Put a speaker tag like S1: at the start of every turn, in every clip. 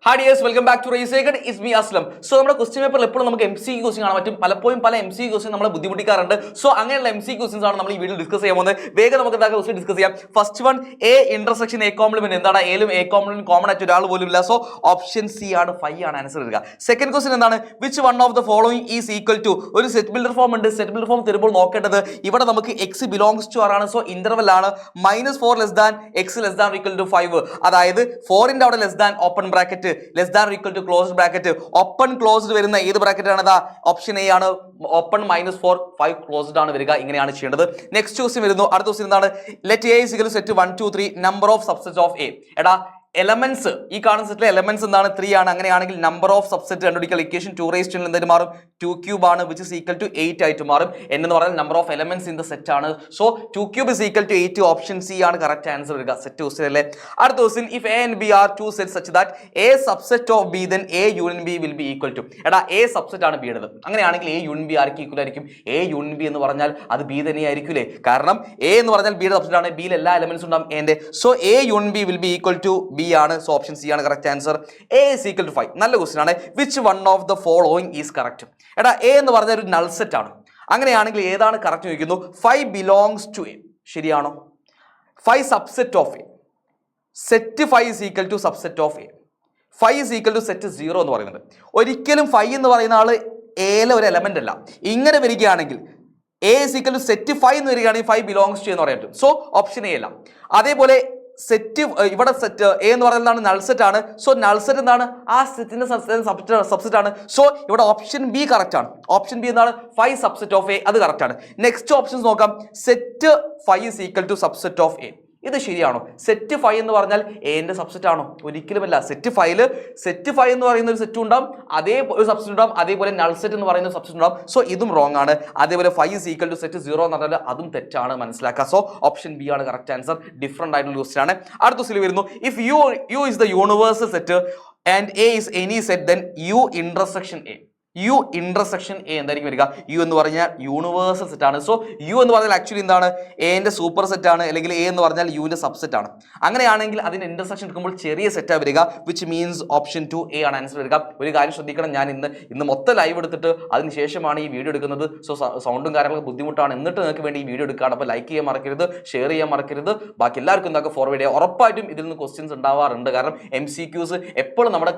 S1: Hi dears, welcome back to റേസേക്കഡ്. It's me Aslam. So നമ്മുടെ question പേപ്പറിൽ എപ്പോഴും നമുക്ക് MCQ ക്വസ്റ്റ്യൻ കാണാൻ പറ്റും. പലപ്പോഴും പല MCQ ക്വസ്റ്റ്യൻ നമ്മളെ ബുദ്ധിമുട്ടിക്കാറുണ്ട്. സോ അങ്ങനെയുള്ള MCQ ക്വസ്റ്റ്യൻസ് ആണ് നമ്മൾ ഈ വീഡിയോ ഡിസ്കസ് ചെയ്യാൻ പോകുന്നത്. വേഗം നമുക്ക് എന്താ ക്വസ്റ്റ്യൻ ഡിസ്കസ് ചെയ്യാം. First one, A intersection A complement. എന്താണ് എയിലും എ കോംപ്ലിമെന്റ് കോമൺ ആയിട്ട് ഒരാൾ പോലും ഇല്ല. സോ ഓപ്ഷൻ സി ആണ്, 5 ആണ് ആൻസർ വരിക. സെക്കൻഡ് ക്വസ്റ്റ്യൻ എന്താണ്, which one of the following is equal to. ഒരു സെറ്റ് ബിൽഡർ ഫോം ഉണ്ട്. സെറ്റ് ബിൽഡർ ഫോം തരുമ്പോൾ നോക്കേണ്ടത് ഇവിടെ നമുക്ക് എക്സ് ബിലോങ്സ് ടു ആർ ആണ്. സോ ഇന്റർവെൽ ആണ്. -4 less than x less than equal to 5. അതായത് 4ന്റെ അവിടെ less than open bracket, less than equal to closed bracket. Open closed വരുന്ന ഏത് ബ്രാക്കറ്റ് ആണ്? ഓപ്ഷൻ എ ആണ്. ഓപ്പൺ -4 5 ക്ലോസ്ഡ് ആണ് വരിക. ഇങ്ങനെയാണ് ചെയ്യേണ്ടത്. നെക്സ്റ്റ് ക്വസ്റ്റ്യൻ വരുന്നു. അടുത്ത ക്വസ്റ്റ്യൻ എന്താണ്, let A is equal to set 1 2 3 number of subset of A. എടാ എലമെന്റ്സ്, ഈ കാണുന്ന സെറ്റിലെ എലമെന്റ്സ് എന്താണ്? 3 ആണ്. അങ്ങനെയാണെങ്കിൽ നമ്പർ ഓഫ് സബ്സെറ്റ് കണ്ടുപിടിക്കുക. ഇക്വേഷൻ 2 raised to എന്തായിട്ട് മാറും? 2 cube ആണ്, which is equal to 8 ആയിട്ട് മാറും. എന്ന് പറഞ്ഞാൽ number of elements in the set ആണ്. So 2 cube is equal to 8. Option C ആണ് കറക്റ്റ് ആൻസർ വരിക. സെറ്റ് ക്വസ്റ്റ്യൻ അല്ലേ. അടുത്ത question, if A and B are two set such that A subset of B then A union B will be equal to. എടാ A subset ആണ് B യുടേത്. അങ്ങനെയാണെങ്കിൽ A union B ആർക്ക് equal ആയിരിക്കും? A union B എന്ന് പറഞ്ഞാൽ അത് B തന്നെയായിരിക്കും അല്ലേ? കാരണം എ എന്ന് പറഞ്ഞാൽ ബിയുടെ സബ്സെറ്റ് ആണ്. ബിയിൽ എല്ലാ എലമെന്റ്സ് ഉണ്ടാവും എന്റെ. So A union B will be equal to B ആണ്. സോ ഓപ്ഷൻ സി ആണ് correct answer. A is equal to 5. നല്ല ക്വസ്റ്റ്യൻ ആണ്. Which one of the following is correct. എടാ എ എന്ന് പറഞ്ഞ ഒരു നൾ സെറ്റ് ആണ്. അങ്ങനെയാണെങ്കിൽ ഏതാണ് കറക്റ്റ് ചോദിക്കുന്നു. 5 ബിലോങ്സ് ടു എ. ശരിയാണോ? 5 subset of A. Set 5 is equal to subset of A. 5 is equal to set 0 എന്ന് പറയുന്നത്. ഒരിക്കലും 5 എന്ന് പറയുന്ന ആള് എയിലെ ഒരു എലമെന്റ് അല്ല. ഇങ്ങനെ വരികയാണെങ്കിൽ A is equal to set 5 എന്ന് വരികയാണെങ്കിൽ 5 ബിലോങ്സ് ടു എന്ന് പറയാൻ പറ്റും. സോ ഓപ്ഷൻ എ അല്ല. അതേപോലെ സെറ്റ് ഇവിടെ സെറ്റ് എ എന്ന് പറയുന്നത് നൾ സെറ്റ് ആണ്. സോ നൾ സെറ്റ് എന്താണ്? ആ സെറ്റിന്റെ സബ്സെറ്റ് ആണ്. സോ ഇവിടെ ഓപ്ഷൻ ബി കറക്റ്റ് ആണ്. ഓപ്ഷൻ ബി എന്താണ്? 5 സബ്സെറ്റ് ഓഫ് എ. അത് കറക്റ്റ് ആണ്. നെക്സ്റ്റ് ഓപ്ഷൻസ് നോക്കാം. Set 5 is equal to subset of A. ഇത് ശരിയാണോ? സെറ്റ് 5 എന്ന് പറഞ്ഞാൽ എന്റെ സബ്സെറ്റ് ആണോ? ഒരിക്കലുമല്ല. സെറ്റ് 5 എന്ന് പറയുന്ന ഒരു സെറ്റ് ഉണ്ടാവും, അതേ ഒരു സബ്സെറ്റ് ഉണ്ടാവും. അതേപോലെ നൾ സെറ്റ് എന്ന് പറയുന്ന സബ്സെറ്റ് ഉണ്ടാവും. സോ ഇതും റോങ് ആണ്. അതേപോലെ 5 is equal to സെറ്റ് 0 എന്ന് പറഞ്ഞാൽ അതും തെറ്റാണ്, മനസ്സിലാക്കുക. സോ ഓപ്ഷൻ ബി ആണ് കറക്റ്റ് ആൻസർ. ഡിഫറെന്റ് ആയിട്ടുള്ള ക്വസ്റ്റ്യൻ ആണ്. അടുത്ത ക്വസ്റ്റ്യൻ വരുന്നു, if U is the universal set and A is any set then U intersection A. U intersection A എന്തായിരിക്കും വരിക? യു എന്ന് പറഞ്ഞാൽ യൂണിവേഴ്സൽ സെറ്റ് ആണ്. സോ യു എന്ന് പറഞ്ഞാൽ ആക്ച്വലി എന്താണ്? എന്റെ സൂപ്പർ സെറ്റ് ആണ്, അല്ലെങ്കിൽ എ എന്ന് പറഞ്ഞാൽ യുവിന്റെ സബ്സെറ്റ് ആണ്. അങ്ങനെയാണെങ്കിൽ അതിന്റെ ഇന്റർസെക്ഷൻ എടുക്കുമ്പോൾ ചെറിയ സെറ്റാണ് വരിക, വിച്ച് മീൻസ് ഓപ്ഷൻ 2 എ ആണ് ആൻസർ വരിക. ഒരു കാര്യം ശ്രദ്ധിക്കണം, ഞാൻ ഇന്ന് മൊത്തം ലൈവ് എടുത്തിട്ട് അതിനുശേഷമാണ് ഈ വീഡിയോ എടുക്കുന്നത്. സോ സൗണ്ടും കാര്യങ്ങളൊക്കെ ബുദ്ധിമുട്ടാണ്. എന്നിട്ട് നിങ്ങൾക്ക് വേണ്ടി ഈ വീഡിയോ എടുക്കുകയാണ്. അപ്പോൾ ലൈക്ക് ചെയ്യാൻ മറക്കരുത്, ഷെയർ ചെയ്യാൻ മറക്കരുത്. ബാക്കി എല്ലാവർക്കും എന്താക്കുക ഫോർവേഡ് ചെയ്യുക. ഉറപ്പായിട്ടും ഇതിൽ നിന്ന് ക്വസ്റ്റ്യൻസ് ഉണ്ടാവാറുണ്ട്. കാരണം MCQs എപ്പോഴും നമ്മുടെ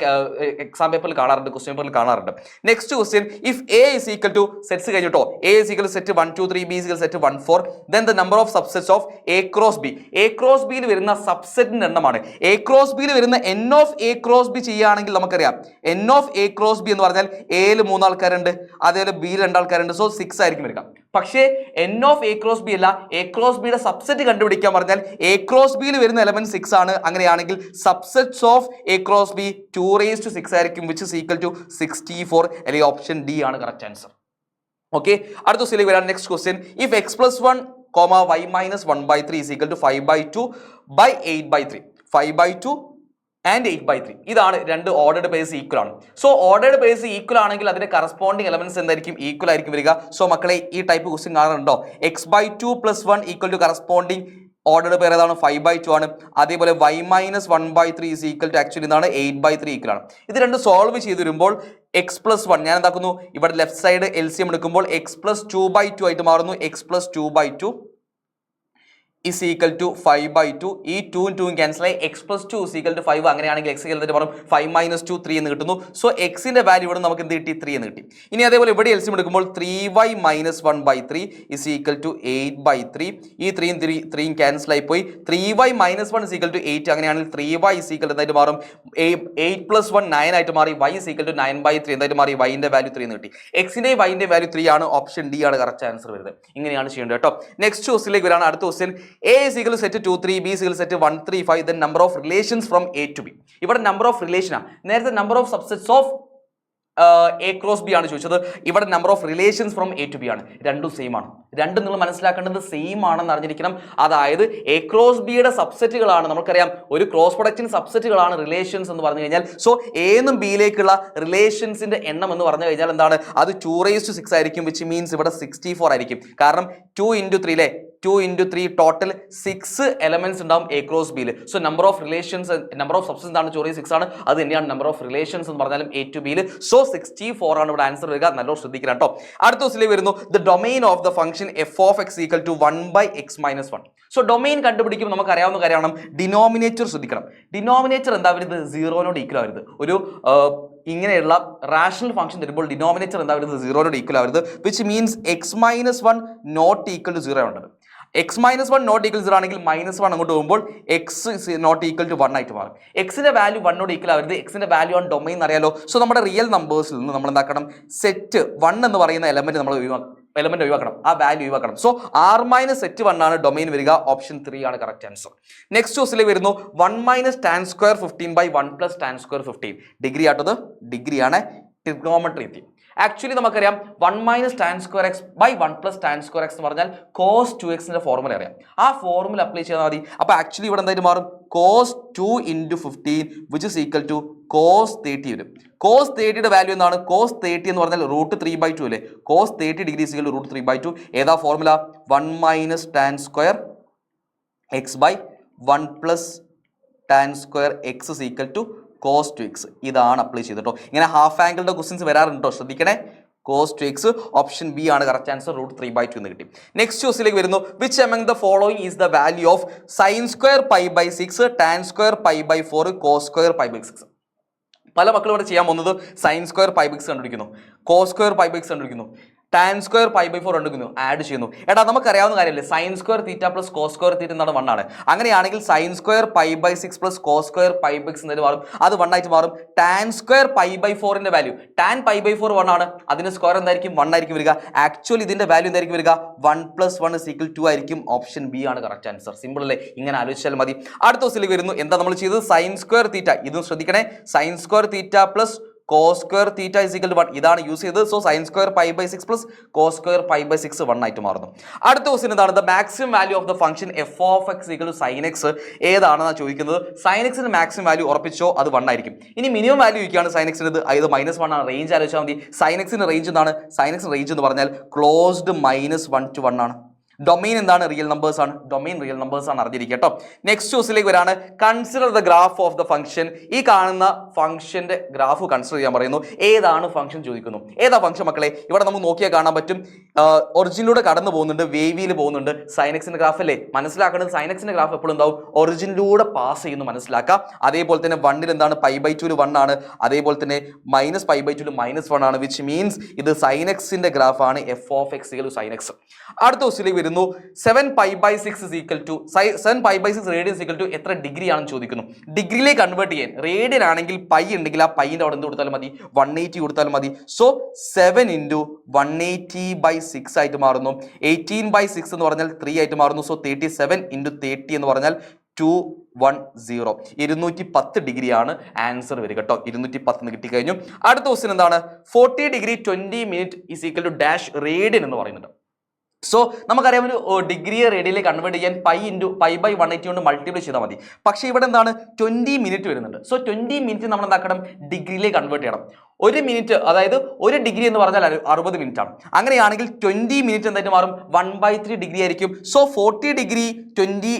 S1: എക്സാം പേപ്പറിൽ കാണാറുണ്ട്, ക്വസ്റ്റ്യൻ പേപ്പറിൽ കാണാറുണ്ട്. Next question, if A is equal to sets കഴിഞ്ഞിട്ടോ, A is equal to set 1 2 3, B is equal to set 1 4, then the number of subsets of A cross B. A cross B യിൽ വരുന്ന സബ്സെറ്റിന്റെ എണ്ണമാണ്. A cross B യിൽ വരുന്ന N of A cross B ചെയ്യുകയാണെങ്കിൽ നമുക്കറിയാം N of A cross B എന്ന് പറഞ്ഞാൽ Aയിൽ 3 ആൾക്കാരുണ്ട്, അതേപോലെ Bയിൽ 2 ആൾക്കാരുണ്ട്. സോ 6 ആയിരിക്കും വരിക. പക്ഷേ N of A cross B അല്ല, A cross B യുടെ സബ്സെറ്റ് കണ്ടുപിടിക്കാൻ പറഞ്ഞാൽ A cross B യിൽ വരുന്ന എലമെന്റ് 6 ആണ്. അങ്ങനെയാണെങ്കിൽ subsets of A cross B 2 raised to 6 ആയിരിക്കും, which is equal to 64. അല്ലെങ്കിൽ ഓപ്ഷൻ ഡി ആണ് കറക്റ്റ് ആൻസർ. ഓക്കെ, അടുത്ത ക്വസ്റ്റ്യനിലേക്ക് വരാം. Next question, if x plus 1, y minus 1/3 is equal to 5/2 by 8/3. 5/2 and 8/3. ഇതാണ് രണ്ട് ഓർഡേർഡ് പേഴ്സ് ഈക്വൽ ആണ്. So ordered purse equal ആണെങ്കിൽ അതിന്റെ കറസ്പോണ്ടിങ് എലമെന്റ്സ് എന്തായിരിക്കും? ഈക്വൽ ആയിരിക്കും വരിക. സോ മക്കളെ ഈ ടൈപ്പ് ക്വസ്റ്റ്യൻ കാണുന്നുണ്ടോ? x/2 + 1 equal to corresponding ordered പേര് ഏതാണ്? 5/2 ആണ്. അതേപോലെ y minus 1/3 is equal to actually എന്താണ്? 8/3 ഈക്വൽ ആണ്. ഇത് രണ്ട് സോൾവ് ചെയ്ത് വരുമ്പോൾ x plus 1 ഞാൻ എന്താക്കുന്നു? ഇവിടെ ലെഫ്റ്റ് സൈഡ് LCM എടുക്കുമ്പോൾ x plus 2/2 ആയിട്ട് മാറുന്നു. x plus 2/2 is equal to 5/2. ഈ 2 2 ക്യാൻസൽ ആയി x plus 2 is equal to 5. അങ്ങനെയാണെങ്കിൽ x എന്നിട്ട് പറയും 5 minus 2 3 എന്ന് കിട്ടുന്നു. സോ എക്സിന്റെ വാല്യൂ ഇവിടെ നമുക്ക് എന്ത് കിട്ടി? 3 എന്ന് കിട്ടി. ഇനി അതേപോലെ ഇവിടെ LCM എടുക്കുമ്പോൾ 3y minus 1/3 is equal to 8/3. ഈ 3 ക്യാൻസൽ ആയി പോയി. 3y minus 1 is equal to 8. അങ്ങനെയാണെങ്കിൽ 3y is equal to എന്തായിട്ട് മാറും? 8 plus 1 9 ആയിട്ട് മാറി. y is equal to 9/3 എന്തായിട്ട് മാറി? y ന്റെ വാല്യൂ 3 എന്ന് കിട്ടി. എക്സിന്റെ y ന്റെ വാല്യൂ 3 ആണ്. ഓപ്ഷൻ ഡി ആണ് കറക്റ്റ് ആൻസർ വരുന്നത്. ഇങ്ങനെയാണ് ചെയ്യേണ്ടത് കേട്ടോ. നെക്സ്റ്റ് ക്വസ്റ്റ്യനിലേക്ക് വരാണ്. അടുത്ത question, A is equal to set 2 3, B is equal to set 1 3 5, then number of relations from A to B. ഇവിടെ നമ്പർ ഓഫ് റിലേഷൻ ആണ്. നേരത്തെ number of subsets of A cross B ആണ് ചോദിച്ചത്. ഇവിടെ number of relations from A to B ആണ്. രണ്ടും same ആണ്. രണ്ടും നിങ്ങൾ മനസ്സിലാക്കേണ്ടത് സെയിം ആണെന്ന് അറിഞ്ഞിരിക്കണം. അതായത് A cross B യുടെ സബ്സെറ്റുകളാണ്. നമുക്കറിയാം ഒരു ക്രോസ് പ്രൊഡക്റ്റിന് സബ്സെറ്റുകളാണ് റിലേഷൻസ് എന്ന് പറഞ്ഞു കഴിഞ്ഞാൽ. സോ എന്നും ബിയിലേക്കുള്ള റിലേഷൻസിന്റെ എണ്ണം എന്ന് പറഞ്ഞു കഴിഞ്ഞാൽ എന്താണ്? അത് 2 raised to 6 ആയിരിക്കും, വിച്ച് മീൻസ് ഇവിടെ 64 ആയിരിക്കും. കാരണം 2 into 3 അല്ലേ? 2 into 3 ടോട്ടൽ 6 എലമെന്റ്സ് ഉണ്ടാവും എ ക്രോസ് ബിയിൽ. സോ നമ്പർ ഓഫ് സബ്സ്റ്റൻസ് ആണ് ചോറി 6 ആണ്. അത് തന്നെയാണ് നമ്പർ ഓഫ് റിലേഷൻസ് എന്ന് പറഞ്ഞാലും എ ടു ബിയിൽ. സോ 64 ആണ് ഇവിടെ ആൻസർ വരിക. നല്ലോണം ശ്രദ്ധിക്കണം കേട്ടോ. അടുത്ത ക്വസ്റ്റിലേക്ക് വരുന്നു. The domain of the function F of X equal to 1/x-1. So domain കണ്ടുപിടിക്കുമ്പോൾ നമുക്ക് അറിയാവുന്ന കാര്യമാണ് ഡിനോമിനേറ്റർ ശ്രദ്ധിക്കണം. ഡിനോമിനേറ്റർ എന്താ വരുന്നത്? 0 ഈക്വൽ ആവരുത്. ഒരു ഇങ്ങനെയുള്ള റാഷണൽ ഫംഗ്ഷൻ തരുമ്പോൾ ഡിനോമിനേറ്റർ എന്താ വരുന്നത്? 0 ഈക്വൽ ആവരുത്. Which means x-1 not equal to 0 ആണ്. x-1 നോട്ട് ഈക്വൽ 0 ആണെങ്കിൽ -1 അങ്ങോട്ട് പോകുമ്പോൾ x നോട്ട് ഈക്വൽ ടു 1 ആയിട്ട് മാറും. എക്സിന്റെ വാല്യൂ 1 ഈക്വൽ ആവരുത്. എക്സിന്റെ വാല്യൂ ആണ് ഡൊമൈൻ എന്നറിയാലോ. സോ നമ്മുടെ റിയൽ നമ്പേഴ്സിൽ നിന്ന് നമ്മൾ എന്താക്കണം? സെറ്റ് 1 എന്ന് പറയുന്ന എലമെന്റ് നമ്മൾ ഒഴിവാക്കണം. ആ വാല്യൂ ഒഴിവാക്കണം. സോ r - set 1 ആണ് ഡൊമൈൻ വരിക. ഓപ്ഷൻ 3 ആണ് കറക്റ്റ് ആൻസർ. നെക്സ്റ്റ് ക്വസ്റ്റിലേക്ക് വരുന്നു. 1 - tan square 15/1 + tan square 15. Degree ആട്ടത് ഡിഗ്രിയാണ്. ട്രിഗണോമെട്രി എത്തി. ആക്ച്വലി നമുക്കറിയാം 1 - tan square x/1 + tan square x എന്ന് പറഞ്ഞാൽ cos 2x ഫോർമുല അറിയാം. ആ ഫോർമുല അപ്ലൈ ചെയ്താൽ മതി. അപ്പോൾ ആക്ച്വലി ഇവിടെ എന്തായിട്ട് മാറും? cos 2 × 15 which is equal to cos 30 വരും. cos 30യുടെ വാല്യൂ എന്താണ്? cos 30 എന്ന് പറഞ്ഞാൽ √3/2 അല്ലേ? cos 30 degree is equal to √3/2. ഏതാ formula? 1 - tan square x/1 + tan square x is equal to cos 2x. ഇതാണ് അപ്ലൈ ചെയ്തിട്ടോ. ഇങ്ങനെ ഹാഫ് ആംഗിളിന്റെ ക്വസ്റ്റ്യൻസ് വരാറുണ്ടോ? ശ്രദ്ധിക്കണേ. cos 2x ഓപ്ഷൻ ബി ആണ് കറക്റ്റ് ആൻസർ. √3/2 എന്ന് കിട്ടി. നെക്സ്റ്റ് ക്വസ്റ്റിലേക്ക് വരുന്നു. Which among the following is the value of sin square π/6 tan square π/4 cos square π/6? പല മക്കളും ഇവിടെ ചെയ്യാൻ പോകുന്നത് sin square π/6 കണ്ടുപിടിക്കുന്നു, cos square π/6 കണ്ടുപിടിക്കുന്നു, tan square π/4 കണ്ടുപിടിക്കുന്നു, ആഡ് ചെയ്യുന്നു. എടാ നമുക്കറിയാവുന്ന കാര്യമല്ലേ, sin square θ + cos square θ എന്നാണ് 1 ആണ്. അങ്ങനെയാണെങ്കിൽ sin square π/6 + cos square π/6 എന്നതിന് മാറും. അത് 1 ആയിട്ട് മാറും. tan square π/4 ന്റെ വാല്യൂ tan π/4 1 ആണ്. അതിന്റെ സ്ക്വയർ എന്തായിരിക്കും? 1 ആയിരിക്കും വരിക. ആക്ച്വലി ഇതിന്റെ വാല്യൂ എന്തായിരിക്കും വരിക? 1 + 1 = 2 ആയിരിക്കും. ഓപ്ഷൻ ബി ആണ് കറക്റ്റ് ആൻസർ. സിമ്പിൾ അല്ലേ? ഇങ്ങനെ ആലോചിച്ചാൽ മതി. അടുത്ത ക്വസ്റ്റിലേക്ക് വരുന്നു. എന്താ നമ്മൾ ചെയ്തത്? sin square θ. ഇതും ശ്രദ്ധിക്കണേ. sin square θ + cos square θ is equal to 1. ഇതാണ് യൂസ് ചെയ്തത്. So sin square π/6 + cos square π/6 1 ആയിട്ട് മാറുന്നു. അടുത്ത ക്വസ്റ്റ്യൻ എന്താണ്? The maximum value of the function f of x equal to sin x ഏതാണെന്നാണ് ചോദിക്കുന്നത്. sin x ന്റെ മാക്സിമം വാല്യൂ ഉറപ്പിച്ചോ, അത് 1 ആയിരിക്കും. ഇനി മിനിമം വാല്യൂ ചോദിക്കുകയാണ് sin x ന്റെ. ഇത് -1 ആണ്. റേഞ്ച് ആലോചിച്ചാൽ മതി. sin x ന്റെ റേഞ്ച് എന്താണ്? sin x റേഞ്ച് എന്ന് പറഞ്ഞാൽ ക്ലോസ്ഡ് -1 to 1 ആണ്. ഡൊമൈൻ എന്താണ്? റിയൽ നമ്പേഴ്സ് ആണ്. ഡൊമൈൻ റിയൽ നമ്പേഴ്സ് ആണ്, അറിഞ്ഞിരിക്കുക കേട്ടോ. നെക്സ്റ്റ് ക്വസ്റ്റിലേക്ക് വരാണ്. Consider the graph of the function. ഈ കാണുന്ന ഫംഗ്ഷന്റെ ഗ്രാഫ് കൺസിഡർ ചെയ്യാൻ പറയുന്നു. ഏതാണ് ഫംഗ്ഷൻ ചോദിക്കുന്നു. ഏതാ ഫംഗ്ഷൻ മക്കളെ? ഇവിടെ നമുക്ക് നോക്കിയാൽ കാണാൻ പറ്റും. ഒറിജിനിലൂടെ കടന്നു പോകുന്നുണ്ട്, വേവിയിൽ പോകുന്നുണ്ട്. sin x ന്റെ ഗ്രാഫ് അല്ലേ? മനസ്സിലാക്കേണ്ടത് sin x ന്റെ ഗ്രാഫ് എപ്പോഴും ഉണ്ടാവും? ഒറിജിനിലൂടെ പാസ് ചെയ്യുന്നു, മനസ്സിലാക്കാം. അതേപോലെ തന്നെ 1 എന്താണ്? π/2 1 ആണ്. അതേപോലെ തന്നെ -π/2 -1 ആണ്. വിച്ച് മീൻസ് ഇത് sin x ന്റെ ഗ്രാഫ് ആണ്. f of x equal to sin x. അടുത്ത ക്വസ്റ്റിലേക്ക് 7π/6 is equal to 7π/6 radian is equal to എത്ര ഡിഗ്രി ആണെന്ന് ചോദിക്കുന്നു. ഡിഗ്രിയിലേക്ക് കൺവേർട്ട് ചെയ്യാൻ റേഡിയൻ ആണെങ്കിൽ പൈ ഉണ്ടെങ്കിൽ ആ പൈൻ്റെ അവിടെ എന്ത് കൊടുത്താലും മതി? 180 കൊടുത്താലും മതി. സോ 7 × 180/6 ആയിട്ട് മാറുന്നു. 18/6 എന്ന് പറഞ്ഞാൽ 3 ആയിട്ട് മാറുന്നു. സോ 37 × 30 എന്ന് പറഞ്ഞാൽ 210. 210 ഡിഗ്രിയാണ് ആൻസർ വരിക കേട്ടോ. 210 കിട്ടിക്കഴിഞ്ഞു. അടുത്ത ക്വസ്റ്റ്യൻ എന്താണ്? 40 degree 20 minute is equal to dash radian എന്ന് പറയുന്നുണ്ട്. സോ നമുക്കറിയാം ഒരു ഡിഗ്രിയെ റേഡിയനിലേക്ക് കൺവേർട്ട് ചെയ്യാൻ π/180 കൊണ്ട് മൾട്ടിപ്ലൈ ചെയ്താൽ മതി. പക്ഷേ ഇവിടെ എന്താണ്? 20 മിനിറ്റ് വരുന്നുണ്ട്. സോ 20 മിനിറ്റ് നമ്മൾ എന്താക്കണം? ഡിഗ്രിയിലേക്ക് കൺവേർട്ട് ചെയ്യണം. 1 മിനിറ്റ്, അതായത് 1 ഡിഗ്രി എന്ന് പറഞ്ഞാൽ 60 മിനിറ്റ് ആണ്. അങ്ങനെയാണെങ്കിൽ 20 മിനിറ്റ് എന്തായിട്ട് മാറും? 1/3 ഡിഗ്രി ആയിരിക്കും. സോ 40 ഡിഗ്രി 20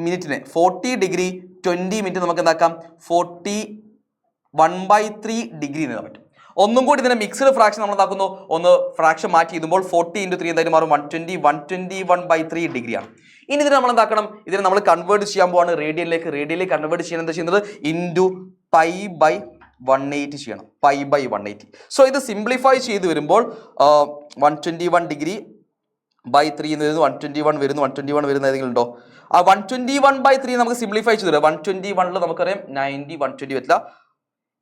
S1: മിനിറ്റിന് 40 ഡിഗ്രി 20 മിനിറ്റ് നമുക്ക് എന്താക്കാം? 1/3 ഡിഗ്രി എന്ന് പറ്റും. ഒന്നും കൂടി ഇതിനെ മിക്സ്ഡ് ഫ്രാക്ഷൻ നമ്മൾ എന്താക്കുന്നു? ഒന്ന് ഫ്രാക്ഷൻ മാറ്റി എഴുതുമ്പോൾ 40 × 3 എന്തായാലും മാറും? 121/3 ഡിഗ്രിയാണ്. ഇനി ഇതിനെ നമ്മൾ എന്താക്കണം? ഇതിനെ നമ്മൾ കൺവേർട്ട് ചെയ്യാൻ പോവാണ് റേഡിയനിലേക്ക് കൺവേർട്ട് ചെയ്യാൻ എന്താ ചെയ്യുന്നത്? ×π/180 ചെയ്യണം. π/180. സോ ഇത് സിംപ്ലിഫൈ ചെയ്ത് വരുമ്പോൾ 121 ഡിഗ്രി /3 എന്ന് വരുന്നു. 121 വരുന്നു. 121 വരുന്ന ഏതെങ്കിലും ഉണ്ടോ? ആ 121/3 നമുക്ക് സിംപ്ലിഫൈ ചെയ്ത് തരാം. 121 നമുക്കറിയാം 90, 120 പറ്റില്ല.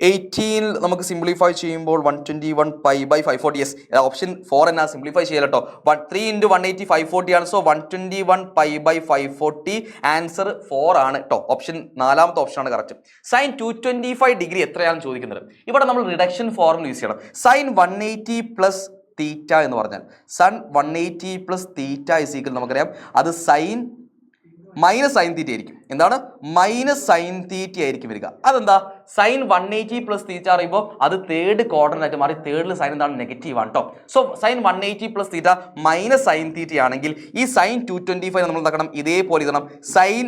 S1: 18 നമുക്ക് സിംപ്ലിഫൈ ചെയ്യുമ്പോൾ 121 π/540. യെസ്, ഓപ്ഷൻ 4 എന്നാ സിംപ്ലിഫൈ ചെയ്യല കേട്ടോ. 3 × 180 540 ആണ്. സോ 121 π/540 ആൻസർ 4 ആണ് കേട്ടോ. ഓപ്ഷൻ 4ാമത്തെ ഓപ്ഷൻ ആണ് കറക്റ്റ്. sin 225 ഡിഗ്രി എത്രയാണെന്ന് ചോദിക്കുന്നത്. ഇവിടെ നമ്മൾ റിഡക്ഷൻ ഫോർമുല യൂസ് ചെയ്യണം. sin 180 + θ എന്ന് പറഞ്ഞാൽ sin 180 + θ is equal നമുക്കറിയാം അത് sin -sin θ ആയിരിക്കും. എന്താണ്? -sin θ ആയിരിക്കും വരിക. അതെന്താ? സൈൻ 180 പ്ലസ് തീറ്റ അറിയുമ്പോൾ അത് തേർഡ് ക്വാഡ്രന്റ് ആയിട്ട് മാറി. തേർഡിൽ സൈൻ എന്താണ് നെഗറ്റീവ് ആണ് കേട്ടോ. So sine 180 plus theta minus sine theta ആണെങ്കിൽ ഈ സൈൻ 225 നമ്മൾ എന്താക്കണം, ഇതേപോലെ ഇടണം. സൈൻ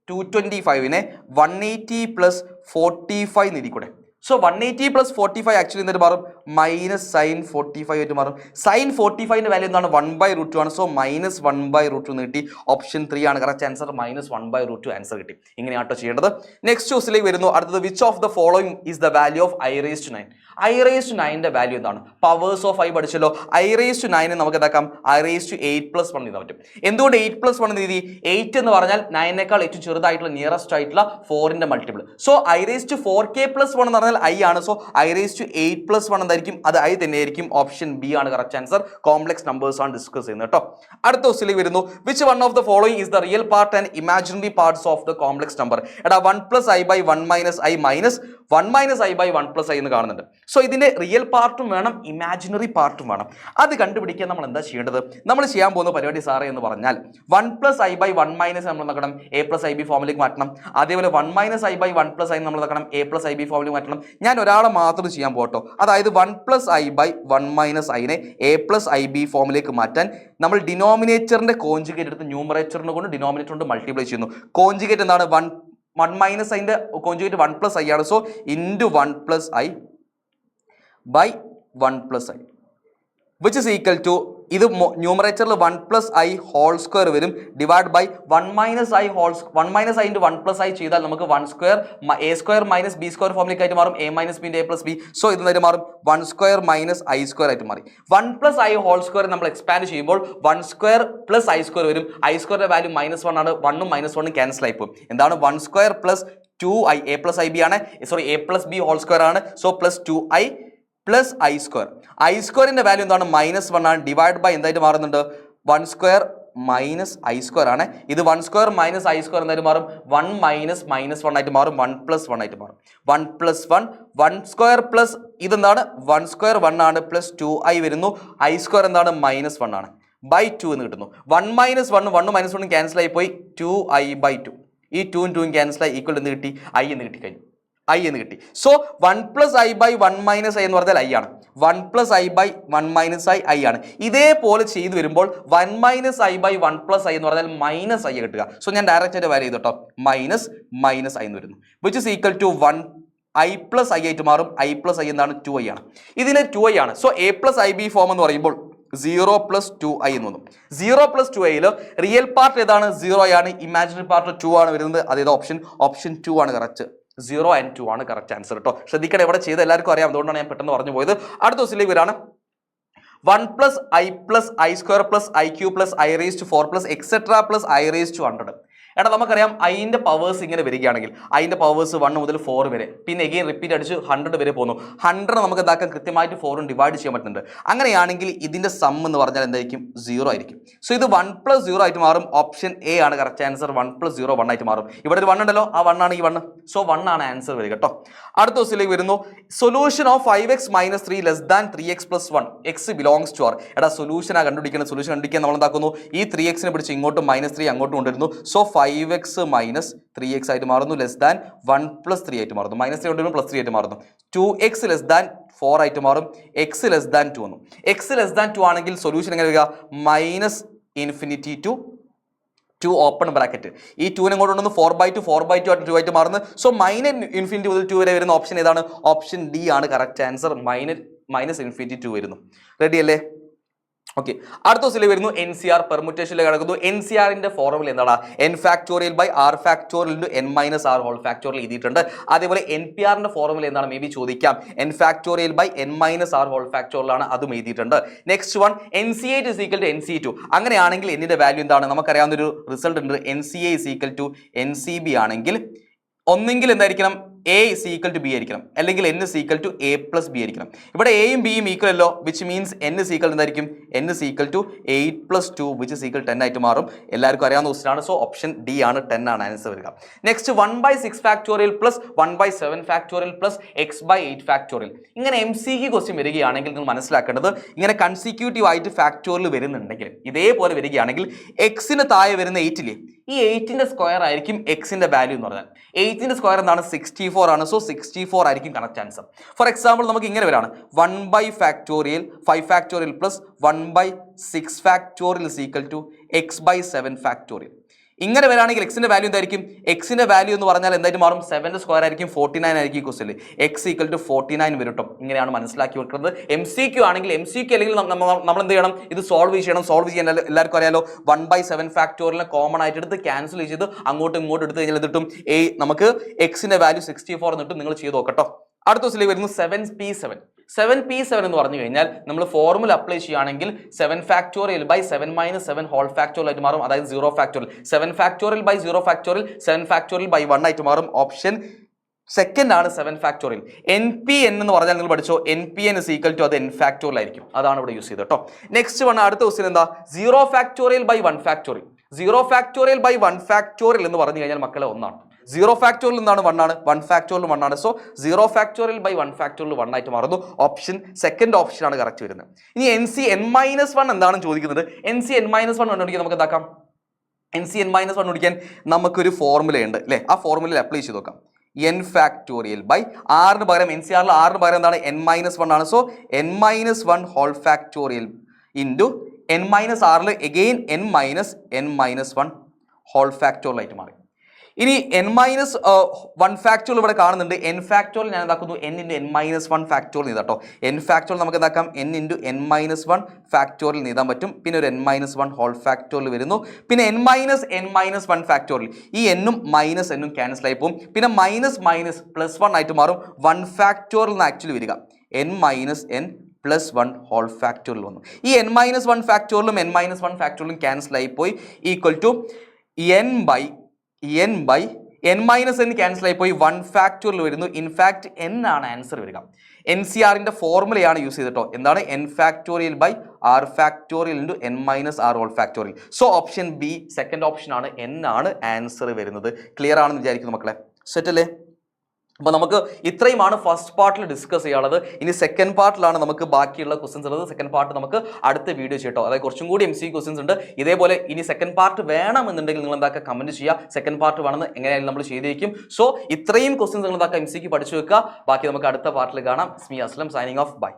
S1: 225നെ 180 പ്ലസ് 45 എന്നിരിക്കൂടെ. സോ 180 പ്ലസ് 45 ആക്ച്വലി എന്തൊരു മാറും, മൈനസ് സൈൻ 45 ആയിട്ട് മാറും. സൈൻ 45ന്റെ വാല്യൂ എന്താണ്, 1/√2 ആണ്. സോ മൈനസ് 1/√2 എന്ന് കിട്ടി. ഓപ്ഷൻ 3 ആണ് കറക്റ്റ് ആൻസർ. മൈനസ് 1/√2 ആൻസർ കിട്ടി. ഇങ്ങനെയാട്ടോ ചെയ്യേണ്ടത്. നെക്സ്റ്റ് ക്വസ്റ്റിലേക്ക് വരുന്നു. അടുത്തത് which of the following is the value of I raised to 9. I raised to 9ന്റെ വാല്യൂ എന്താണ്, പവേഴ്സ് ഓഫ് 5 പഠിച്ചല്ലോ. I raised to 9 നമുക്ക് എന്താക്കാം, I raised to 8 plus 1 എഴുതാൻ പറ്റും. എന്തുകൊണ്ട് 8 plus 1 എഴുതി, 8 എന്ന് പറഞ്ഞാൽ 9നേക്കാൾ ഏറ്റവും ചെറുതായിട്ടുള്ള നിയറസ്റ്റ് ആയിട്ടുള്ള 4ന്റെ multiple. So I raised to 4k plus 1 എന്ന് പറഞ്ഞാൽ I ആണ്. So I raised to 8 plus 1 എന്തായിരിക്കും, അത് I തന്നെയായിരിക്കും. ഓപ്ഷൻ ബി ആണ് കറക്റ്റ് ആൻസർ. കോംപ്ലക്സ് നമ്പേഴ്സ് ആണ് ഡിസ്കസ് ചെയ്യുന്നത് കേട്ടോ. അടുത്ത ക്വസ്റ്റിലേക്ക് വരുന്നു. Which one of the following is the real part and imaginary parts of the complex number. എടാ 1 plus I by 1 minus I minus 1 minus I by 1 plus I എന്ന് കാണുന്നുണ്ട്. So ഇതിന്റെ റിയൽ പാർട്ടും വേണം, ഇമാജിനറി പാർട്ടും വേണം. അത് കണ്ടുപിടിക്കാൻ നമ്മൾ എന്താ ചെയ്യേണ്ടത്, നമ്മൾ ചെയ്യാൻ പോകുന്ന പരിപാടി സാറേ എന്ന് പറഞ്ഞാൽ 1 plus I by 1 minus നമ്മൾ നോക്കണം A plus IB ഫോമിലേക്ക് മാറ്റണം. അതേപോലെ 1 minus I by 1 plus I നമ്മൾ നോക്കണം A plus IB ഫോമിലേക്ക് മാറ്റണം. ഞാൻ ഒരാളെ മാത്രം ചെയ്യാൻ പോട്ടോ. അതായത് 1 plus I by 1 minus I-നെ A plus IB ഫോമിലേക്ക് മാറ്റാൻ നമ്മൾ ഡിനോമിനേറ്ററിന്റെ കോഞ്ചുഗേറ്റ് എടുത്ത് ന്യൂമറേറ്ററിനെ കൊണ്ട് ഡിനോമിനേറ്റർ കൊണ്ട് മൾട്ടിപ്ലൈ ചെയ്യുന്നു. കോഞ്ചുഗേറ്റ് എന്താണ്, 1 minus I-ന്റെ കോഞ്ചുഗേറ്റ് 1 plus I ആണ്. So into 1 plus I by 1 plus I which is equal to, ഇത് ന്യൂമറേറ്ററിൽ 1 plus I ഹോൾ സ്ക്വയർ വരും, divide by 1 minus I into 1 plus I ചെയ്താൽ നമുക്ക് 1 square A square minus B square ഫോമിലേക്ക് ആയിട്ട് മാറും. A minus B A plus B. So ഇത് നേരെ മാറും 1 സ്ക്വയർ മൈനസ് I സ്ക്വയർ ആയിട്ട് മാറി. 1 plus I ഹോൾ സ്ക്വയർ നമ്മൾ എക്സ്പാൻഡ് ചെയ്യുമ്പോൾ 1 സ്ക്വയർ പ്ലസ് I സ്ക്വയർ വരും. I സ്ക്വയറിന്റെ വാല്യൂ -1 ആണ്. 1ഉം -1ഉം ക്യാൻസൽ ആയി പോകും. എന്താണ് 1 square plus 2I A plus IB ആണ്, sorry A plus B whole square ആണ്. So plus 2I plus I square. I സ്ക്വയറിന്റെ വാല്യൂ എന്താണ്, -1 ആണ്. ഡിവൈഡ് ബൈ എന്തായിട്ട് മാറുന്നുണ്ട്, 1 സ്ക്വയർ മൈനസ് I സ്ക്വയർ ആണ്. ഇത് 1 സ്ക്വയർ മൈനസ് I സ്ക്വയർ എന്തായിട്ട് മാറും, 1 മൈനസ് -1 ആയിട്ട് മാറും. 1 പ്ലസ് 1 ആയിട്ട് മാറും. 1 പ്ലസ് 1 സ്ക്വയർ പ്ലസ് ഇതെന്താണ്, 1 സ്ക്വയർ 1 ആണ്, പ്ലസ് 2I വരുന്നു. I സ്ക്വയർ എന്താണ്, -1 ആണ്, ബൈ 2 എന്ന് കിട്ടുന്നു. 1 മൈനസ് 1 -1 ക്യാൻസൽ ആയി പോയി. 2I by 2. ഈ 2ഉം 2ഉം ക്യാൻസൽ ആയി, ഈക്വൽ എന്ന് കിട്ടി, I എന്ന് കിട്ടി കഴിഞ്ഞു. I എന്ന് കിട്ടി. So 1 plus I by 1 minus I എന്ന് പറഞ്ഞാൽ I ആണ്. 1 plus I by 1 minus I ആണ്. ഇതേപോലെ ചെയ്തു വരുമ്പോൾ 1 minus I by 1 plus I എന്ന് പറഞ്ഞാൽ മൈനസ് I കിട്ടുക. സോ ഞാൻ ഡയറക്റ്റ് ആയിട്ട് വാല്യൂ ചെയ്തു കേട്ടോ, മൈനസ് I എന്ന് വരുന്നു. Which is equal to 1 I plus I ആയിട്ട് മാറും. I plus I എന്താണ്, 2I ആണ്. ഇതിന് 2I ആണ്. So A plus IB form എന്ന് പറയുമ്പോൾ 0 plus 2I എന്ന് വന്നു. 0 plus 2I റിയൽ പാർട്ട് ഏതാണ്, 0 ആണ്. ഇമാജിനറി പാർട്ട് 2 ആണ് വരുന്നത്. അതേത് ഓപ്ഷൻ 2 ആണ് കറക്റ്റ്. 0 and 2 ആണ് കറക്റ്റ് ആൻസർ കേട്ടോ. ശ്രദ്ധിക്കണം, ഇവിടെ ചെയ്ത് എല്ലാവർക്കും അറിയാം, അതുകൊണ്ടാണ് ഞാൻ പെട്ടെന്ന് പറഞ്ഞു പോയത്. അടുത്ത ദിവസത്തിലേക്ക് വരാണ്. 1 plus I plus I square plus IQ plus I raised to 4 plus etc plus I raised to 100. എടാ നമുക്കറിയാം ഐൻ്റെ പവേഴ്സ് ഇങ്ങനെ വരികയാണെങ്കിൽ ഐൻ്റെ പവേഴ്സ് 1 മുതൽ 4 വരെ, പിന്നെ എഗെയിൻ റിപ്പീറ്റ് അടിച്ച് 100 വരെ പോകുന്നു. 100 നമുക്ക് എന്താക്കാൻ കൃത്യമായിട്ട് 4ഉം ഡിവൈഡ് ചെയ്യാൻ പറ്റുന്നുണ്ട്. അങ്ങനെയാണെങ്കിൽ ഇതിൻ്റെ സം എന്ന് പറഞ്ഞാൽ എന്തായിരിക്കും, 0 ആയിരിക്കും. സോ ഇത് 1 plus 0 ആയിട്ട് മാറും. ഓപ്ഷൻ എ ആണ് കറക്റ്റ് ആൻസർ. 1 plus 0 1 ആയിട്ട് മാറും. ഇവിടെ ഒരു 1 ഉണ്ടല്ലോ, ആ 1 ആണ് ഈ 1. സോ 1 ആണ് ആൻസർ വരിക കേട്ടോ. അടുത്ത ദിവസത്തിലേക്ക് വരുന്നു. Solution of 5x minus 3 less than 3x plus 1 x belongs to R. എടാ സൊല്യൂഷൻ കണ്ടുപിടിക്കണം. സൊല്യൂഷൻ കണ്ടുപിടിക്കാൻ നമ്മൾ എന്താക്കുന്നു, ഈ 3xനെ പിടിച്ച് ഇങ്ങോട്ടും -3 അങ്ങോട്ടും കൊണ്ടിരുന്നു. സോ 5x മൈനസ് 3x ആയിട്ട് മാറുന്നു, ലെസ് ദാൻ 1 plus 3 ആയിട്ട് മാറുന്നു. -3 കൊണ്ടിരുന്നു, +3 ആയിട്ട് മാറുന്നു. 2x ലെസ് ദാൻ 4 ആയിട്ട് മാറും. x ലെസ് ദാൻ 2 വന്നു. x ലെസ് ദാൻ 2 ആണെങ്കിൽ സൊല്യൂഷൻ എങ്ങനെ വരിക, -∞ to 2 ഓപ്പൺ ബ്രാക്കറ്റ്. ഈ 2നെ കൊണ്ട് കൊണ്ടുവന്ന് 4/2 ആയിട്ട് 2 ആയിട്ട് മാറുന്നു. സോ -∞ മുതൽ 2 വരെ വരുന്ന ഓപ്ഷൻ ഏതാണ്, ഓപ്ഷൻ ഡി ആണ് കറക്റ്റ് ആൻസർ. -∞ 2 വരുന്നു. റെഡി അല്ലേ? ഓക്കെ, അടുത്ത ദിവസത്തിൽ വരുന്നു NCR പെർമുറ്റേഷനിലേക്ക് കിടക്കുന്നു. NCRന്റെ ഫോർമുല എന്താണ്, n⁴/r⁴ n−r ഹോൾ ഫാക്ടോറിയൽ എഴുതിയിട്ടുണ്ട്. അതേപോലെ NPRന്റെ ഫോർമുല എന്താണ്, മേ ബി ചോദിക്കാം. n⁴/n−r ഹോൾ ഫാക്ടോറിയലാണ്, അതും എഴുതിയിട്ടുണ്ട്. Next one NC8 = NC2. അങ്ങനെയാണെങ്കിൽ എന്നിന്റെ വാല്യൂ എന്താണ്, നമുക്കറിയാവുന്ന ഒരു റിസൾട്ട് ഉണ്ട്. NCA = NCB ആണെങ്കിൽ ഒന്നെങ്കിൽ എന്തായിരിക്കണം, A = B ആയിരിക്കണം, അല്ലെങ്കിൽ N = A plus B ആയിരിക്കണം. ഇവിടെ എയും ബിയും ഈക്വൽ അല്ലോ, വിച്ച് മീൻസ് N എന്തായിരിക്കും, N = 8 plus 2 which is equal 10 ആയിട്ട് മാറും. എല്ലാവർക്കും അറിയാവുന്ന ക്വസ്റ്റ്യൻ ആണ്. സോ ഓപ്ഷൻ ഡി ആണ്, 10 ആണ് ആൻസർ വരിക. Next 1/6 plus 1/7 plus x/8. ഇങ്ങനെ MCQ ക്വസ്റ്റ്യൻ വരികയാണെങ്കിൽ നിങ്ങൾ മനസ്സിലാക്കേണ്ടത്, ഇങ്ങനെ കൺസിക്യൂട്ടീവ് ആയിട്ട് ഫാക്ടോറിയൽ വരുന്നുണ്ടെങ്കിൽ, ഇതേപോലെ വരികയാണെങ്കിൽ എക്സിന് താഴെ വരുന്ന 8 ഇല്ലേ, ഈ 8ന്റെ സ്ക്വയർ ആയിരിക്കും എക്സിന്റെ വാല്യൂ എന്ന് പറഞ്ഞാൽ. 8ന്റെ സ്ക്വയർ എന്താണ് 64 ആണ്. സോ 64 ആയിരിക്കും കറക്റ്റ് ആൻസർ. ഫോർ എക്സാമ്പിൾ നമുക്ക് ഇങ്ങനെ വരാണ് 1/5 5 factorial plus 1/6 factorial is equal to x/7 factorial. ഇങ്ങനെ വരാണെങ്കിൽ എക്സിന്റെ വാല്യൂ എന്തായിരിക്കും? എക്സിന്റെ വാല്യൂ എന്ന് പറഞ്ഞാൽ എന്തായിട്ട് മാറും? 7ന്റെ സ്ക്വയർ ആയിരിക്കും 49 ആയിരിക്കും ക്വസ്റ്റ്യൻ. എക്സ് ഈക്വൽ ടു 49 വരും കേട്ടോ. ഇങ്ങനെയാണ് മനസ്സിലാക്കി വെക്കുന്നത്. MCQ ആണെങ്കിൽ MCQ അല്ലെങ്കിൽ നമ്മൾ എന്ത് ചെയ്യണം? ഇത് സോൾവ് ചെയ്യണം. സോൾവ് ചെയ്യാൻ എല്ലാവർക്കും അറിയാലോ 1/7 ഫാക്ടോറിയലിനെ കോമൺ ആയിട്ട് എടുത്ത് ക്യാൻസൽ ചെയ്ത് അങ്ങോട്ടും ഇങ്ങോട്ടും എടുത്ത് കഴിഞ്ഞാൽ എന്തിട്ടും നമുക്ക് എക്സിന്റെ വാല്യൂ 64 എന്നിട്ട് നിങ്ങൾ ചെയ്ത് നോക്കട്ടോ. അടുത്ത ക്വസ്റ്റ്യൻ വരുന്നു 7p7. 7p7 എന്ന് പറഞ്ഞു കഴിഞ്ഞാൽ നമ്മൾ ഫോർമുല അപ്ലൈ ചെയ്യുകയാണെങ്കിൽ 7 ഫാക്ടോറിയൽ ബൈ 7 - 7 ഹോൾ ഫാക്ടോറിയൽ ആയിട്ട് മാറും. അതായത് 0 factorial. 7 factorial by 0 factorial 7 factorial by 1 ആയിട്ട് മാറും. ഓപ്ഷൻ സെക്കൻഡ് ആണ് 7 ഫാക്ടോറിയൽ. NPN എന്ന് പറഞ്ഞാൽ നിങ്ങൾ പഠിച്ചോ NPN is equal to അത് n ഫാക്ടോറിയൽ ആയിരിക്കും. അതാണ് ഇവിടെ യൂസ് ചെയ്തത് കേട്ടോ. നെക്സ്റ്റ് വൺ അടുത്ത ക്വസ്റ്റ്യൻ എന്താ? 0 factorial by 1 factorial. 0 factorial by 1 factorial എന്ന് പറഞ്ഞു കഴിഞ്ഞാൽ മക്കളെ ഒന്നാണ്. 0 ഫാക്ടോറിയൽ എന്താണ് 1 ആണ്. 1 ഫാക്ടോറിയൽ 1 ആണ്. സോ 0 ഫാക്ടോറിയൽ ബൈ 1 ഫാക്ടോറിയൽ 1 ആയിട്ട് മാറുന്നു. ഓപ്ഷൻ സെക്കൻഡ് ഓപ്ഷൻ ആണ് കറക്റ്റ് വരുന്നത്. ഇനി NCn-1 എന്താണ് ചോദിക്കുന്നത്? NCn-1 കണ്ടുപിടിക്കാൻ നമുക്ക് എന്താക്കാം? NCn-1 കണ്ടുപിടിക്കാൻ നമുക്കൊരു ഫോർമുലയുണ്ട് അല്ലേ? ആ ഫോർമുലയിൽ അപ്ലൈ ചെയ്ത് നോക്കാം. n ഫാക്ടോറിയൽ ബൈ ആറിന് പകരം NCRൽ ആറിന് പകരം എന്താണ് n-1 ആണ്. So n-1 whole factorial into n-6ൽ എഗെയിൻ n-1 ഹോൾ ഫാക്ടോറിയൽ ആയിട്ട് മാറി. ഇനി n-1 ഫാക്ടോറിയൽ ഇവിടെ കാണുന്നുണ്ട്. n ഫാക്ടോറിയൽ ഞാൻ എന്താക്കുന്നു? n × n-1 ഫാക്ടോറിയൽ നീതാട്ടോ. n ഫാക്ടോറിയൽ നമുക്ക് എന്താക്കാം? n × n-1 ഫാക്ടോറിയൽ നീതാൻ പറ്റും. പിന്നെ ഒരു n-1 ഹോൾ ഫാക്ടോറിയൽ വരുന്നു. പിന്നെ n-1 ഫാക്ടോറിയൽ ഈ n-ഉം -n-ഉം ക്യാൻസൽ ആയി പോകും. പിന്നെ +1 ആയിട്ട് മാറും. 1 ഫാക്ടോറിയൽ എന്ന് ആക്ച്വലി വരിക n-n +1 ഹോൾ ഫാക്ടോറിയൽ വന്നു. ഈ n-1 ഫാക്ടോറിയലും n-1 ഫാക്ടോറിയലും ക്യാൻസൽ ആയി പോയി. ഈക്വൽ ടു n ക്യാൻസൽ ആയി പോയി 1 ഫാക്ടോറിയൽ വരുന്നു. ഇൻഫാക്ട് n ആണ് ആൻസർ വരിക. NCRന്റെ ഫോർമുലയാണ് യൂസ് ചെയ്തിട്ടോ. എന്താണ്? n factorial by r factorial into n-r whole factorial. So option B second option ആണ്. n ആണ് ആൻസർ വരുന്നത്. ക്ലിയർ ആണെന്ന് വിചാരിക്കുന്നു മക്കളെ. സെറ്റ് അല്ലേ? അപ്പോൾ നമുക്ക് ഇത്രയുമാണ് ഫസ്റ്റ് പാർട്ടിൽ ഡിസ്കസ് ചെയ്യാനുള്ളത്. ഇനി സെക്കൻഡ് പാർട്ടിലാണ് നമുക്ക് ബാക്കിയുള്ള ക്വസ്റ്റ്യൻസ് ഉള്ളത്. സെക്കൻഡ് പാർട്ട് നമുക്ക് അടുത്ത വീഡിയോ ചെയ്യട്ടോ. അതായത് കുറച്ചും കൂടി MCQ ക്വസ്റ്റ്യൻസ് ഉണ്ട്. ഇതേപോലെ ഇനി സെക്കൻഡ് പാർട്ട് വേണമെന്നുണ്ടെങ്കിൽ നിങ്ങൾ എന്താക്കുക? കമന്റ് ചെയ്യുക. സെക്കൻഡ് പാർട്ട് വേണമെന്ന് എങ്ങനെയായാലും നമ്മൾ ചെയ്തേക്കും. സോ ഇത്രയും ക്വസ്റ്റ്യൻസ് നിങ്ങൾ എന്താക്കുക? MCQ പഠിച്ചു വെക്കുക. ബാക്കി നമുക്ക് അടുത്ത പാർട്ടിൽ കാണാം. സ്മി അസ്ലം സൈനിങ് ഓഫ്. ബൈ.